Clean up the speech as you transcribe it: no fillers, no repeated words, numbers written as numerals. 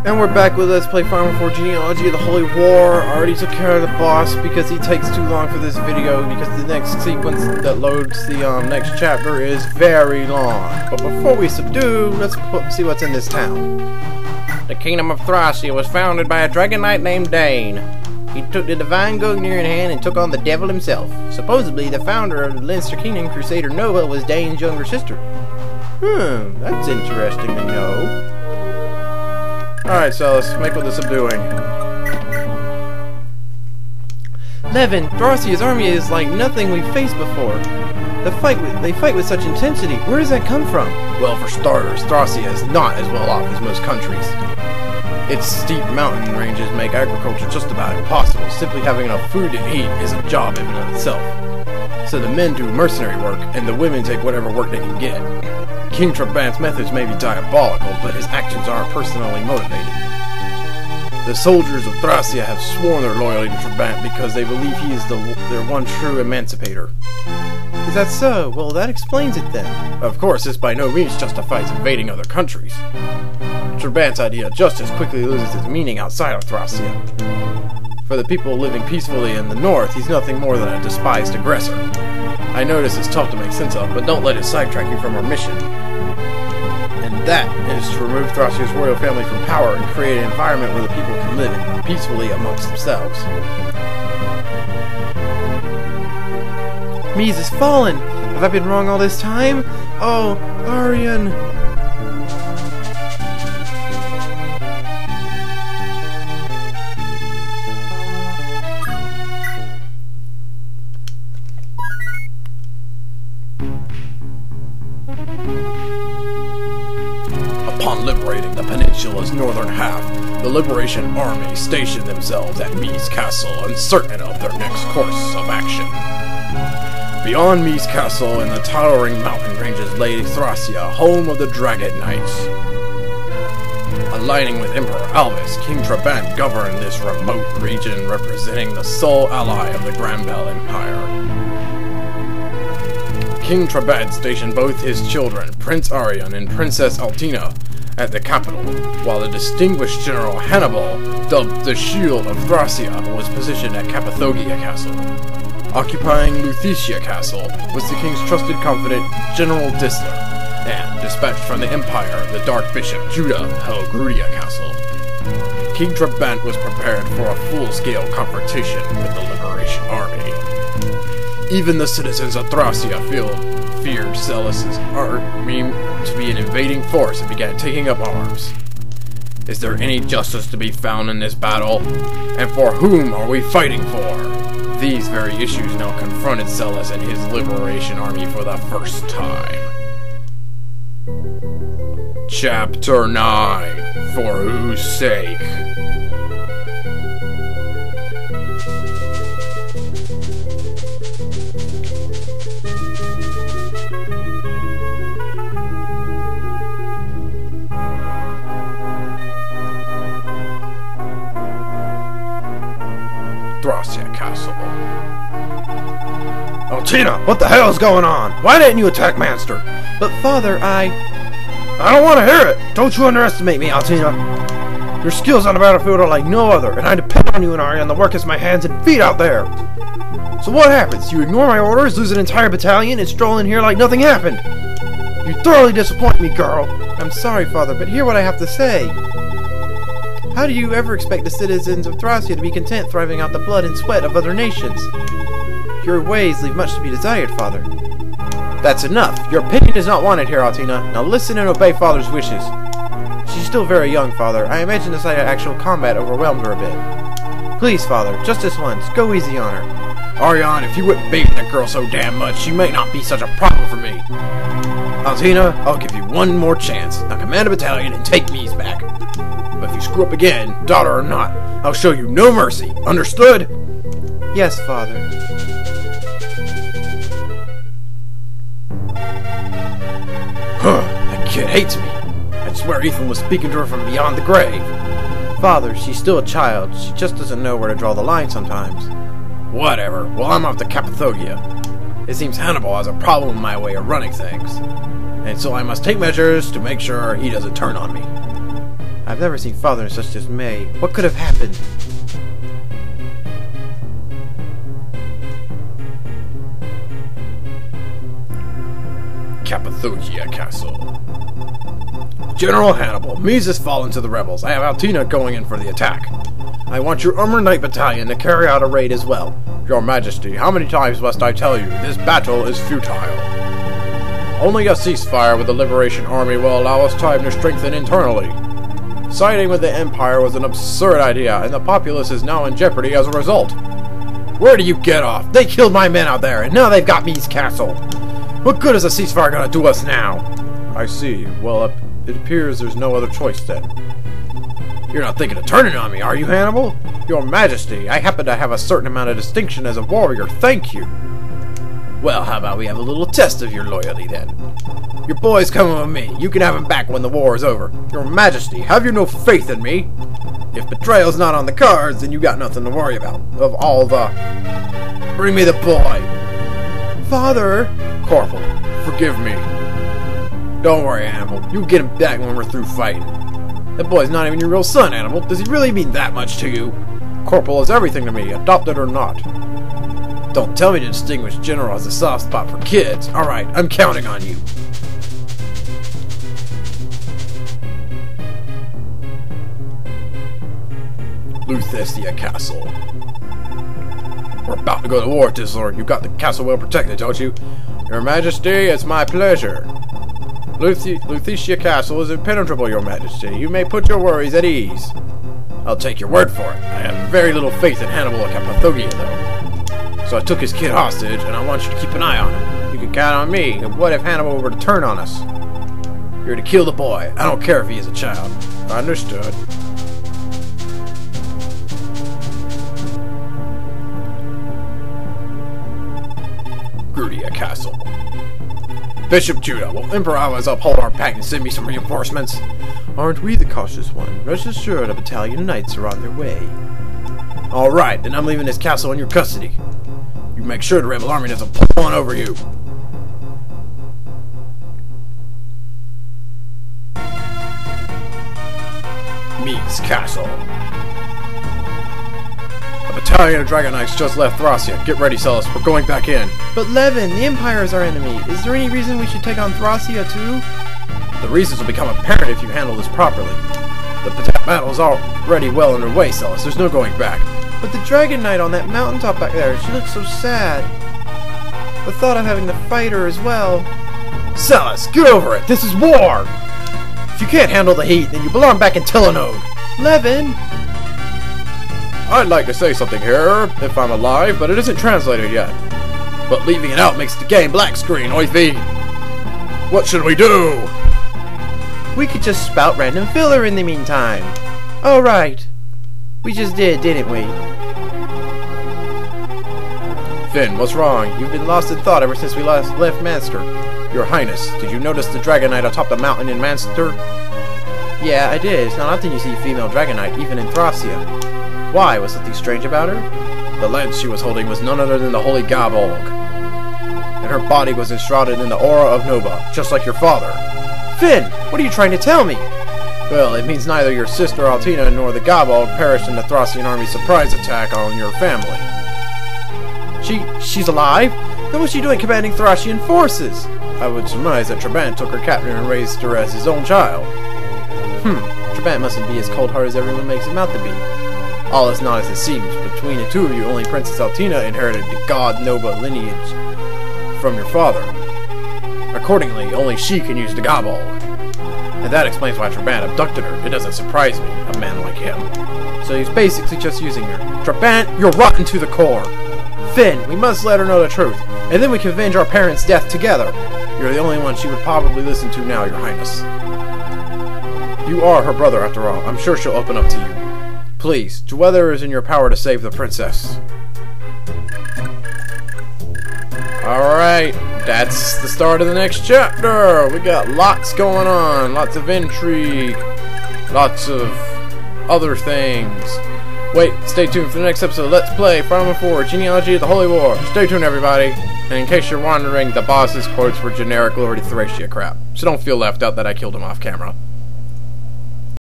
And we're back with Let's Play Final 4 Genealogy, the Holy War. I already took care of the boss because he takes too long for this video, because the next sequence that loads the next chapter is very long. But before we subdue, let's see what's in this town. The kingdom of Thracia was founded by a dragon knight named Dane. He took the divine Gungnir in hand and took on the devil himself. Supposedly, the founder of the Leinster Kingdom, Crusader Nova, was Dane's younger sister. That's interesting to know. Alright, so let's make with the subduing. Levin, Thracia's army is like nothing we've faced before. They fight with such intensity. Where does that come from? Well, for starters, Thracia is not as well off as most countries. Its steep mountain ranges make agriculture just about impossible. Simply having enough food to eat is a job in and of itself. So the men do mercenary work, and the women take whatever work they can get. King Trabant's methods may be diabolical, but his actions are personally motivated. The soldiers of Thracia have sworn their loyalty to Trabant because they believe he is their one true emancipator. Is that so? Well, that explains it then. Of course, this by no means justifies invading other countries. Trabant's idea of justice quickly loses its meaning outside of Thracia. For the people living peacefully in the north, he's nothing more than a despised aggressor. I know this is tough to make sense of, but don't let it sidetrack you from our mission. And that is to remove Thracia's royal family from power and create an environment where the people can live peacefully amongst themselves. Mies has fallen! Have I been wrong all this time? Oh, Arian! Upon liberating the peninsula's northern half, the Liberation Army stationed themselves at Mies Castle, uncertain of their next course of action. Beyond Mies Castle and the towering mountain ranges lay Thracia, home of the Dragon Knights. Aligning with Emperor Alvis, King Trabant governed this remote region, representing the sole ally of the Granbell Empire. King Trabant stationed both his children, Prince Arian and Princess Alina, at the capital, while the distinguished General Hannibal, dubbed the Shield of Thracia, was positioned at Cappadocia Castle. Occupying Lutetia Castle was the king's trusted confidant, General Disler, and, dispatched from the Empire, the Dark Bishop Judah held Grudia Castle. King Trabant was prepared for a full-scale confrontation with the Liberation Army. Even the citizens of Thracia feared Celis's army to be an invading force and began taking up arms. Is there any justice to be found in this battle? And for whom are we fighting for? These very issues now confronted Celis and his Liberation Army for the first time. Chapter 9. For whose sake? Thracia Castle. Alina, what the hell is going on? Why didn't you attack Manster? But father, I don't want to hear it! Don't you underestimate me, Alina. Your skills on the battlefield are like no other, and I depend on you and Arian to work as my hands and feet out there. So what happens? You ignore my orders, lose an entire battalion, and stroll in here like nothing happened. You thoroughly disappoint me, girl. I'm sorry, father, but hear what I have to say. How do you ever expect the citizens of Thracia to be content thriving out the blood and sweat of other nations? Your ways leave much to be desired, father. That's enough. Your opinion is not wanted here, Alina. Now listen and obey father's wishes. She's still very young, father. I imagine the sight of actual combat overwhelmed her a bit. Please, father, just this once, go easy on her. Arian, if you wouldn't baby that girl so damn much, she may not be such a problem for me. Alina, I'll give you one more chance. Now command a battalion and take Mies back. But if you screw up again, daughter or not, I'll show you no mercy. Understood? Yes, father. That kid hates me. I swear Ethan was speaking to her from beyond the grave. Father, she's still a child. She just doesn't know where to draw the line sometimes. Whatever. Well, I'm off to Cappadocia. It seems Hannibal has a problem with my way of running things. And so I must take measures to make sure he doesn't turn on me. I've never seen Father in such dismay. What could have happened? Cappadocia Castle. General Hannibal, Mies has fallen to the rebels. I have Alina going in for the attack. I want your Armored Knight Battalion to carry out a raid as well. Your Majesty, how many times must I tell you, this battle is futile. Only a ceasefire with the Liberation Army will allow us time to strengthen internally. Siding with the Empire was an absurd idea, and the populace is now in jeopardy as a result. Where do you get off? They killed my men out there, and now they've got Mies Castle. What good is a ceasefire gonna do us now? I see. Well, it appears there's no other choice then. You're not thinking of turning on me, are you, Hannibal? Your Majesty, I happen to have a certain amount of distinction as a warrior, thank you. Well, how about we have a little test of your loyalty then? Your boy's coming with me. You can have him back when the war is over. Your Majesty, have you no faith in me? If betrayal's not on the cards, then you got nothing to worry about. Of all the... Bring me the boy. Father! Corporal, forgive me. Don't worry, Hannibal. You'll get him back when we're through fighting. That boy's not even your real son, Hannibal. Does he really mean that much to you? Corporal is everything to me, adopted or not. Don't tell me to distinguish General as a soft spot for kids. Alright, I'm counting on you. Luthetia Castle. We're about to go to war, Tisler. You got the castle well protected, don't you? Your Majesty, it's my pleasure. Luthetia Castle is impenetrable, Your Majesty. You may put your worries at ease. I'll take your word for it. I have very little faith in Hannibal of Cappadocia, though. So I took his kid hostage, and I want you to keep an eye on him. You can count on me. And what if Hannibal were to turn on us? You're to kill the boy. I don't care if he is a child. Understood. Grudia Castle. Bishop Judah, will Emperor Allies uphold our pact and send me some reinforcements? Aren't we the cautious one? Rest assured a battalion of knights are on their way. Alright, then I'm leaving this castle in your custody. You make sure the rebel army doesn't pull on over you. Mies Castle. A battalion of Dragon Knights just left Thracia. Get ready, Celis. We're going back in. But Levin, the Empire is our enemy. Is there any reason we should take on Thracia too? The reasons will become apparent if you handle this properly. The battle is already well underway, Celis. There's no going back. But the Dragon Knight on that mountaintop back there, she looks so sad. The thought of having to fight her as well. Celis, get over it! This is war! If you can't handle the heat, then you belong back in Telenode. Levin! I'd like to say something here, if I'm alive, but it isn't translated yet. But leaving it out makes the game black screen, oify! What should we do? We could just spout random filler in the meantime. Oh, right. We just did, didn't we? Finn, what's wrong? You've been lost in thought ever since we last left Manster. Your Highness, did you notice the Dragon Knight atop the mountain in Manster? Yeah, I did. It's not often you see a female Dragon Knight, even in Thracia. Why? Was something strange about her? The lance she was holding was none other than the Holy Gabolg. And her body was enshrouded in the aura of Nova, just like your father. Finn, what are you trying to tell me? Well, it means neither your sister Alina nor the Gabolg perished in the Thracian army's surprise attack on your family. She's alive? Then what's she doing commanding Thracian forces? I would surmise that Trabant took her captive and raised her as his own child. Trabant mustn't be as cold-hearted as everyone makes him out to be. All is not as it seems. Between the two of you, only Princess Alina inherited the God Nova lineage from your father. Accordingly, only she can use the Gabolg. And that explains why Trabant abducted her. It doesn't surprise me, a man like him. So he's basically just using her. Trabant, you're rotten to the core! Finn, we must let her know the truth, and then we can avenge our parents' death together. You're the only one she would probably listen to now, Your Highness. You are her brother, after all. I'm sure she'll open up to you. Please, do whatever is in your power to save the princess. Alright, that's the start of the next chapter. We got lots going on, lots of intrigue, lots of other things. Wait, stay tuned for the next episode of Let's Play Final 4 Genealogy of the Holy War. Stay tuned, everybody. And in case you're wondering, the boss's quotes were generic Lord of Thracia crap. So don't feel left out that I killed him off camera.